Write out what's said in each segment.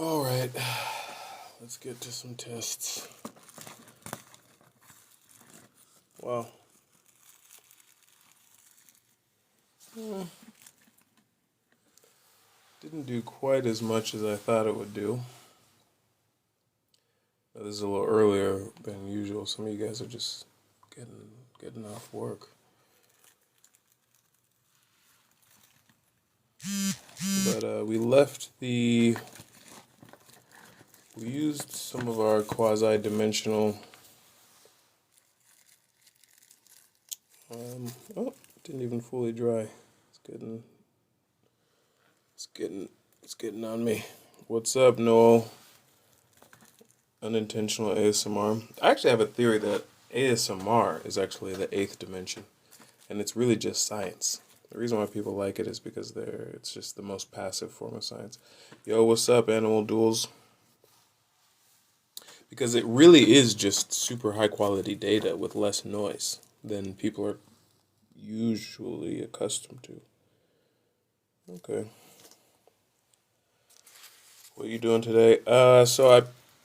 All right, let's get to some tests. Wow. Didn't do quite as much as I thought it would do. This is a little earlier than usual. Some of you guys are just getting off work. But we used some of our quasi-dimensional. Oh, didn't even fully dry. It's getting on me. What's up, Noel? Unintentional ASMR. I actually have a theory that ASMR is actually the eighth dimension, and it's really just science. The reason why people like it is because it's just the most passive form of science. Yo, what's up, Animal Duels? Because it really is just super high quality data with less noise than people are usually accustomed to. Okay. What are you doing today? So I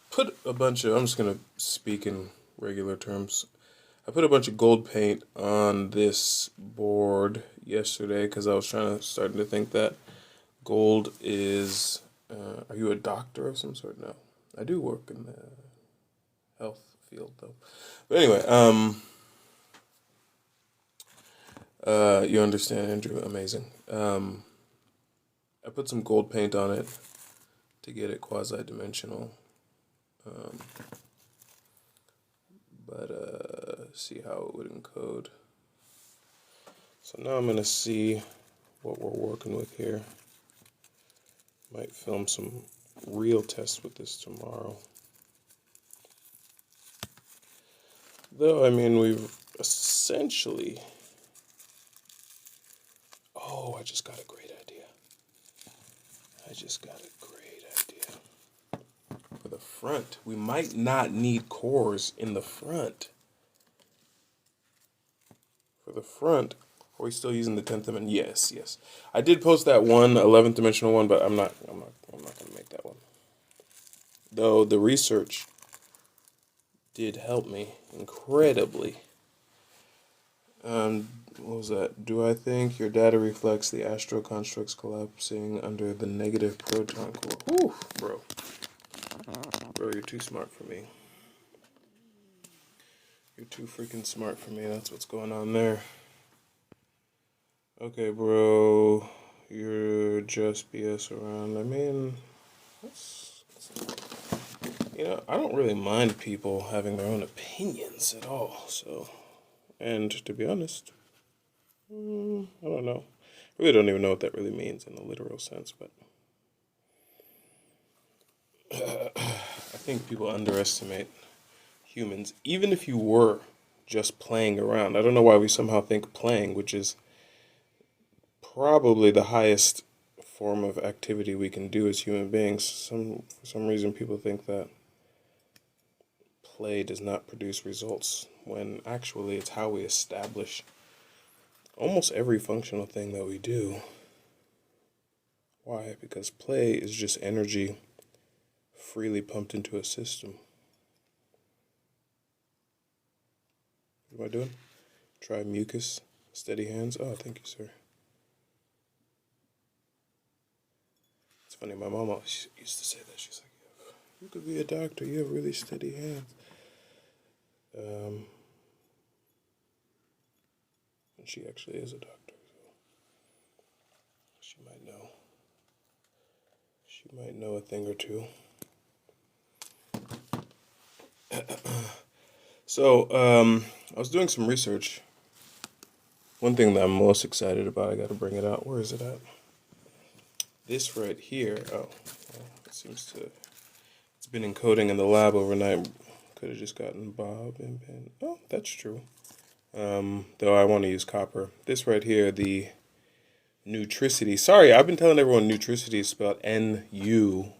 put a bunch of, I'm just going to speak in regular terms. I put a bunch of gold paint on this board yesterday because I was starting to think that gold is, are you a doctor of some sort? No. I do work in the health field though. But anyway, you understand, Andrew? Amazing. I put some gold paint on it to get it quasi-dimensional. But see how it would encode. So now I'm going to see what we're working with here. Might film some real tests with this tomorrow. Though, I mean, we've essentially... Oh, I just got a great idea. For the front, we might not need cores in the front. For the front, are we still using the 10th dimension? Yes. I did post that one 11th dimensional one, but I'm not going to make that one. Though the research did help me incredibly. What was that? Do I think your data reflects the astral constructs collapsing under the negative proton core? Whew, bro. Bro, you're too smart for me. You're too freaking smart for me. That's what's going on there. Okay, bro. You're just BS around. I mean, I don't really mind people having their own opinions at all. So, and to be honest, I don't know. I really don't even know what that really means in a literal sense, but I think people underestimate humans, even if you were just playing around. I don't know why we somehow think playing, which is probably the highest form of activity we can do as human beings. For some reason, people think that play does not produce results, when actually it's how we establish almost every functional thing that we do. Why? Because play is just energy freely pumped into a system. What am I doing? Try mucus, steady hands. Oh, thank you, sir. It's funny, my mom always used to say that. She's like, you could be a doctor, you have really steady hands. And she actually is a doctor, so she might know a thing or two. So, I was doing some research. One thing that I'm most excited about, I gotta bring it out. Where is it at? This right here. Oh, well, it's been encoding in the lab overnight. Could have just gotten Bob and Ben. Oh, that's true. Though I want to use copper. This right here, the Neutricity. Sorry, I've been telling everyone Neutricity is spelled N-U-Tricity,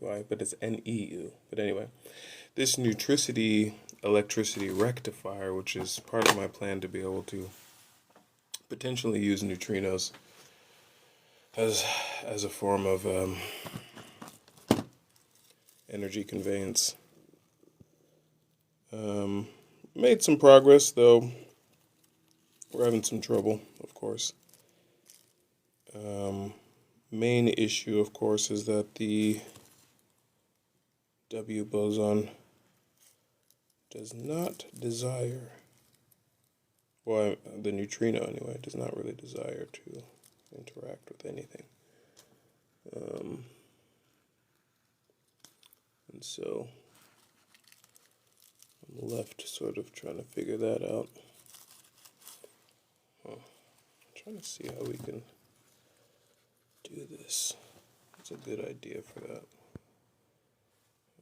but it's N-E-U. But anyway, this Neutricity electricity rectifier, which is part of my plan to be able to potentially use neutrinos as a form of energy conveyance. Made some progress, though we're having some trouble, of course. Main issue, of course, is that the W boson does not desire, well, the neutrino anyway, does not really desire to interact with anything. And so I'm left sort of trying to figure that out. I'm trying to see how we can do this. It's a good idea for that.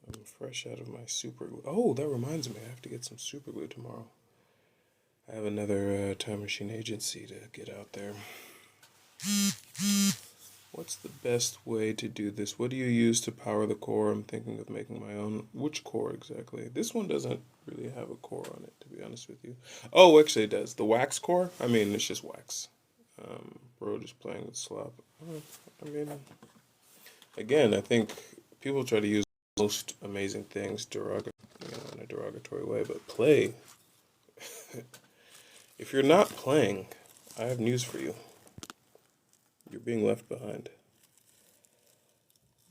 I'm fresh out of my super glue. Oh, that reminds me, I have to get some super glue tomorrow. I have another time machine agency to get out there. What's the best way to do this? What do you use to power the core? I'm thinking of making my own. Which core exactly? This one doesn't really have a core on it, to be honest with you. Oh, actually it does. The wax core? I mean, it's just wax. Bro just playing with slop. I mean, again, I think people try to use most amazing things in a derogatory way, but play. If you're not playing, I have news for you. You're being left behind.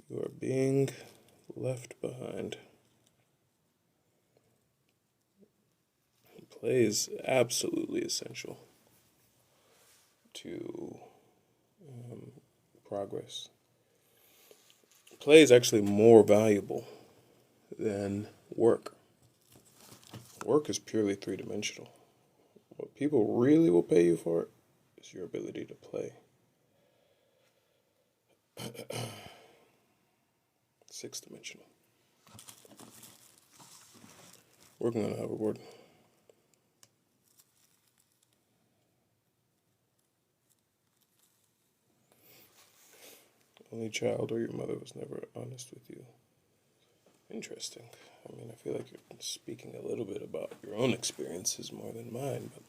You are being left behind. Play is absolutely essential to progress. Play is actually more valuable than work. Work is purely three-dimensional. What people really will pay you for is your ability to play. Six-dimensional. Working on a hoverboard. Only child, or your mother was never honest with you. Interesting. I mean, I feel like you're speaking a little bit about your own experiences more than mine, but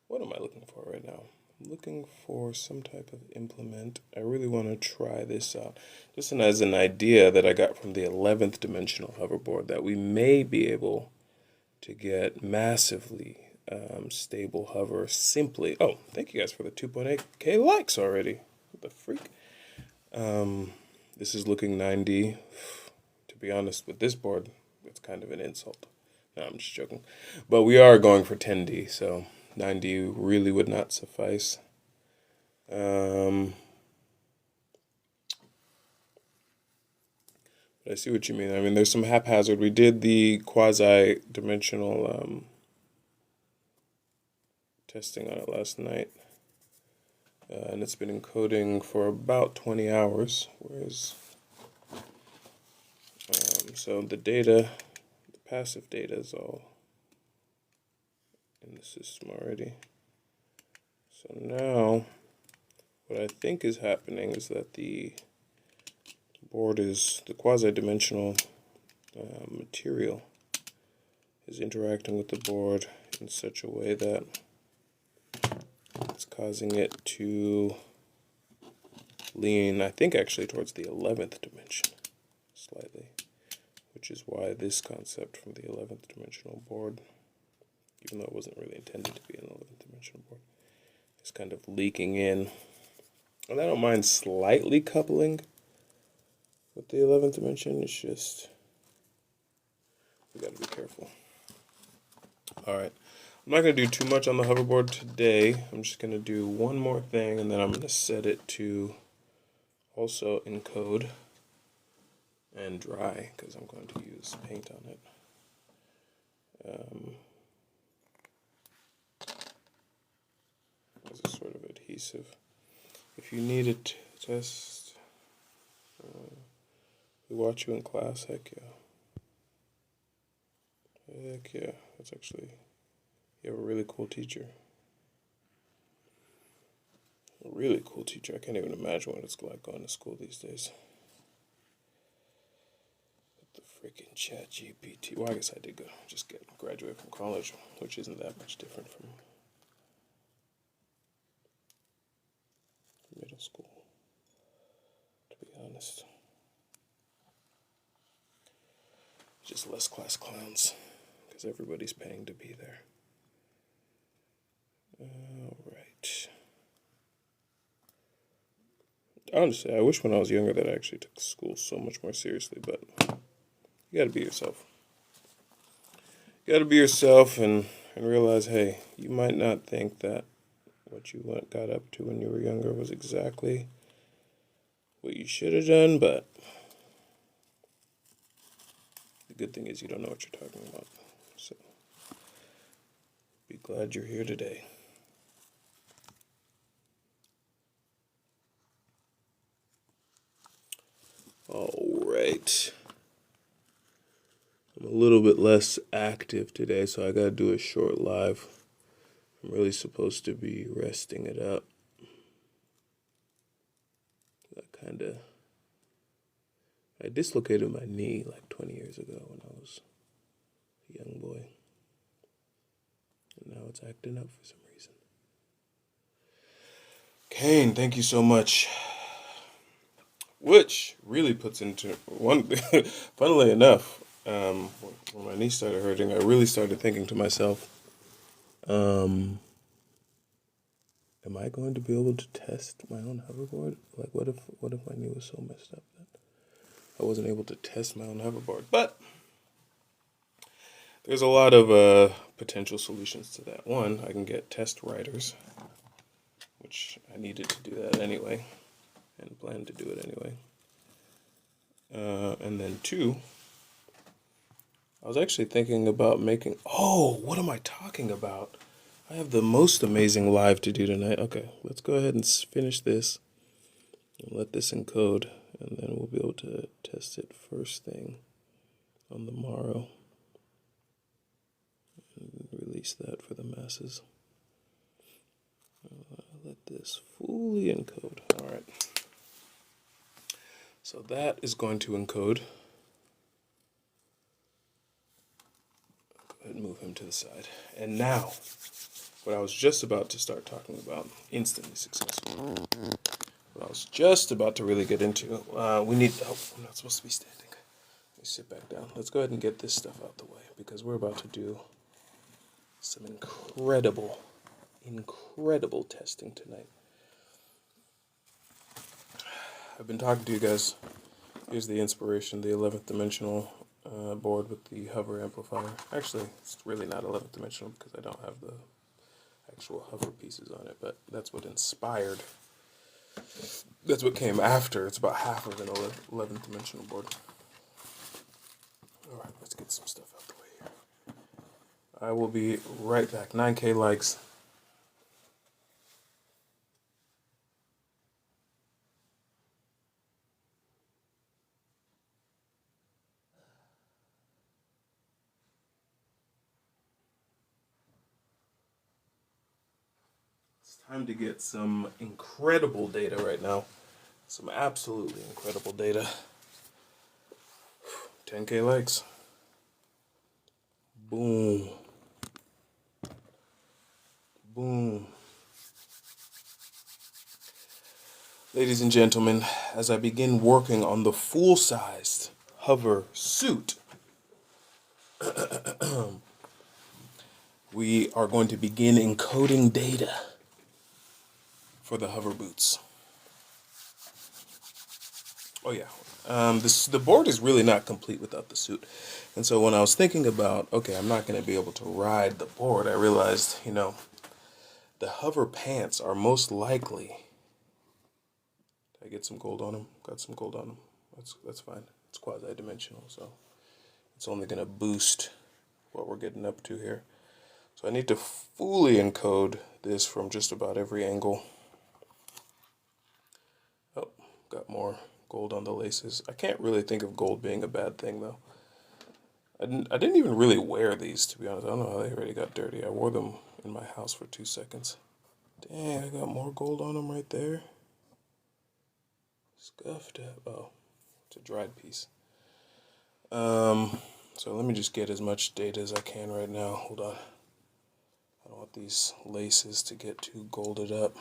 what am I looking for right now? I'm looking for some type of implement. I really want to try this out. Just as an idea that I got from the 11th dimensional hoverboard, that we may be able to get massively stable hover simply. Oh, thank you guys for the 2.8K likes already. What the freak? This is looking 9D. To be honest, with this board, it's kind of an insult. No, I'm just joking. But we are going for 10D, so 9D really would not suffice. But I see what you mean. I mean, there's some haphazard. We did the quasi-dimensional testing on it last night. And it's been encoding for about 20 hours, whereas so the data, the passive data is all in the system already. So now what I think is happening is that the quasi-dimensional material is interacting with the board in such a way that it's causing it to lean, I think, actually towards the 11th dimension slightly, which is why this concept from the 11th dimensional board, even though it wasn't really intended to be an 11th dimensional board, is kind of leaking in. And I don't mind slightly coupling with the 11th dimension, it's just we gotta be careful. Alright, I'm not going to do too much on the hoverboard today. I'm just going to do one more thing, and then I'm going to set it to also encode and dry, because I'm going to use paint on it. As a sort of adhesive. If you need it, just we watch you in class, heck yeah. Heck yeah, that's actually, you have a really cool teacher. A really cool teacher. I can't even imagine what it's like going to school these days. The freaking ChatGPT. Well, I guess I did just graduate from college, which isn't that much different from middle school, to be honest. Just less class clowns, because everybody's paying to be there. All right. Honestly, I wish when I was younger that I actually took school so much more seriously, but you gotta be yourself. You gotta be yourself and realize, hey, you might not think that what you got up to when you were younger was exactly what you should have done, but the good thing is you don't know what you're talking about. So be glad you're here today. All right. I'm a little bit less active today, so I gotta do a short live. I'm really supposed to be resting it up. I dislocated my knee like 20 years ago when I was a young boy. And now it's acting up for some reason. Kane, thank you so much. Which really puts into one, funnily enough, when my knee started hurting, I really started thinking to myself, am I going to be able to test my own hoverboard? Like, what if my knee was so messed up that I wasn't able to test my own hoverboard? But there's a lot of potential solutions to that. One, I can get test riders, which I needed to do that anyway, and plan to do it anyway. And then two, I was actually thinking about making... Oh, what am I talking about? I have the most amazing live to do tonight. Okay, let's go ahead and finish this and let this encode, and then we'll be able to test it first thing on the morrow and release that for the masses. Let this fully encode. All right. So that is going to encode. Go ahead and move him to the side. And now, what I was just about to start talking about, instantly successful. What I was just about to really get into, we need, oh, I'm not supposed to be standing. Let me sit back down. Let's go ahead and get this stuff out the way, because we're about to do some incredible testing tonight. I've been talking to you guys. Here's the inspiration, the 11th dimensional board with the hover amplifier. Actually, it's really not 11th dimensional because I don't have the actual hover pieces on it, but that's what inspired. That's what came after. It's about half of an 11th dimensional board. All right, let's get some stuff out the way here. I will be right back. 9K likes. Time to get some incredible data right now. Some absolutely incredible data. 10K likes. Boom. Boom. Ladies and gentlemen, as I begin working on the full-sized hover suit, we are going to begin encoding data for the hover boots. Oh yeah, the board is really not complete without the suit. And so when I was thinking about, okay, I'm not going to be able to ride the board, I realized, the hover pants are most likely... Did I get some gold on them? Got some gold on them. That's fine. It's quasi-dimensional, so it's only going to boost what we're getting up to here. So I need to fully encode this from just about every angle. Oh, got more gold on the laces. I can't really think of gold being a bad thing, though. I didn't even really wear these, to be honest. I don't know how they already got dirty. I wore them in my house for 2 seconds. Dang, I got more gold on them right there. Scuffed up. Oh, it's a dried piece. So let me just get as much data as I can right now. Hold on. I don't want these laces to get too golded up.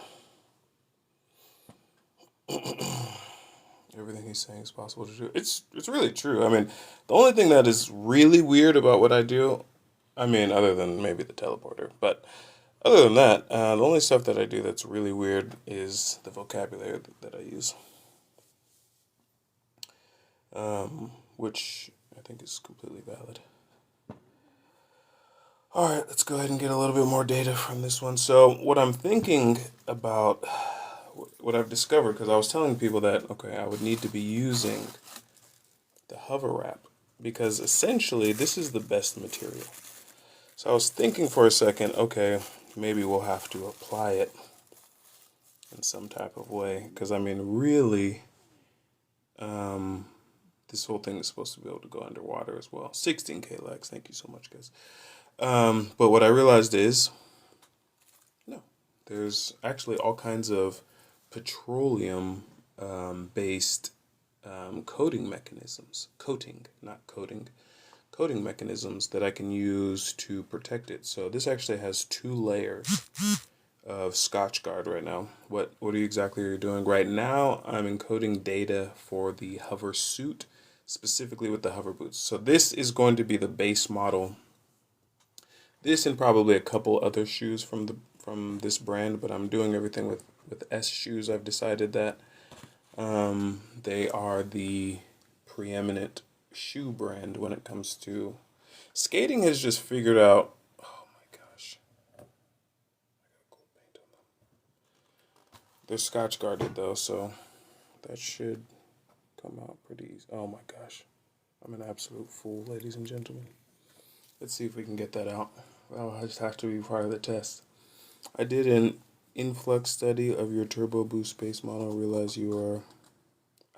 Everything he's saying is possible to do. It's really true. I mean, the only thing that is really weird about what I do, I mean, other than maybe the teleporter, but other than that, the only stuff that I do that's really weird is the vocabulary that I use, which I think is completely valid. All right, let's go ahead and get a little bit more data from this one. So what I'm thinking about, what I've discovered, because I was telling people that, okay, I would need to be using the hover wrap, because essentially this is the best material. So I was thinking for a second, okay, maybe we'll have to apply it in some type of way, because I mean, really, this whole thing is supposed to be able to go underwater as well. 16K likes, thank you so much, guys. But what I realized is, no, there's actually all kinds of petroleum based coating mechanisms, not coating, coating mechanisms that I can use to protect it. So this actually has 2 layers of Scotchgard right now. What exactly are you doing? Right now, I'm encoding data for the hover suit, specifically with the hover boots. So this is going to be the base model. This and probably a couple other shoes from this brand, but I'm doing everything with S shoes. I've decided that they are the preeminent shoe brand when it comes to skating. Has just figured out. Oh my gosh, I got cool paint on them. They're Scotch guarded though, so that should come out pretty easy. Oh my gosh, I'm an absolute fool, ladies and gentlemen. Let's see if we can get that out. I'll just have to be part of the test. I did an influx study of your turbo boost base model. Realize you are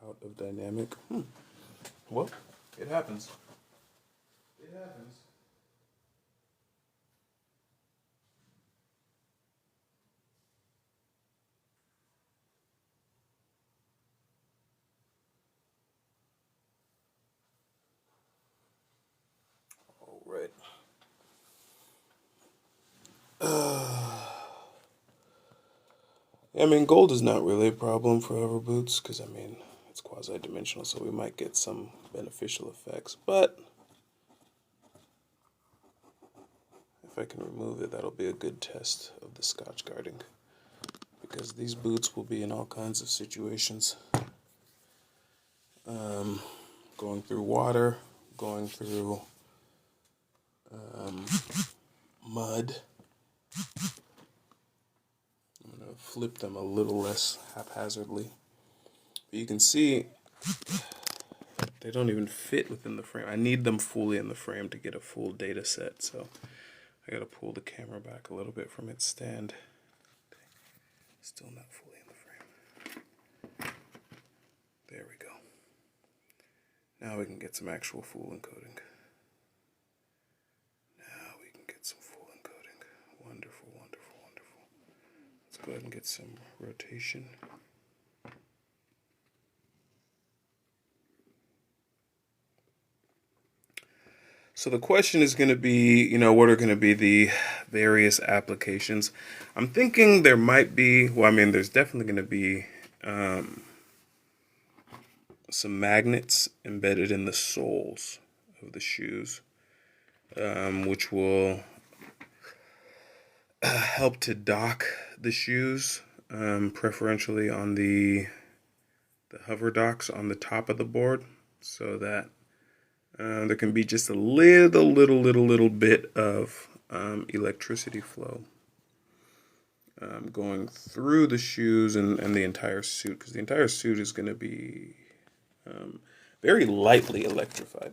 out of dynamic. Well, it happens. It happens. All right. I mean, gold is not really a problem for hover boots because, I mean, it's quasi-dimensional, so we might get some beneficial effects. But if I can remove it, that'll be a good test of the Scotch guarding, because these boots will be in all kinds of situations. Going through water, going through mud. I'm going to flip them a little less haphazardly. But you can see they don't even fit within the frame. I need them fully in the frame to get a full data set, so I gotta pull the camera back a little bit from its stand. Still not fully in the frame. There we go. Now we can get some actual full encoding. Now we can get some full encoding. Wonderful, wonderful, wonderful. Let's go ahead and get some rotation. So the question is going to be, you know, what are going to be the various applications? I'm thinking there might be, well, I mean, there's definitely going to be some magnets embedded in the soles of the shoes, which will help to dock the shoes, preferentially on the hover docks on the top of the board, so that there can be just a little bit of electricity flow going through the shoes and the entire suit, because the entire suit is going to be very lightly electrified.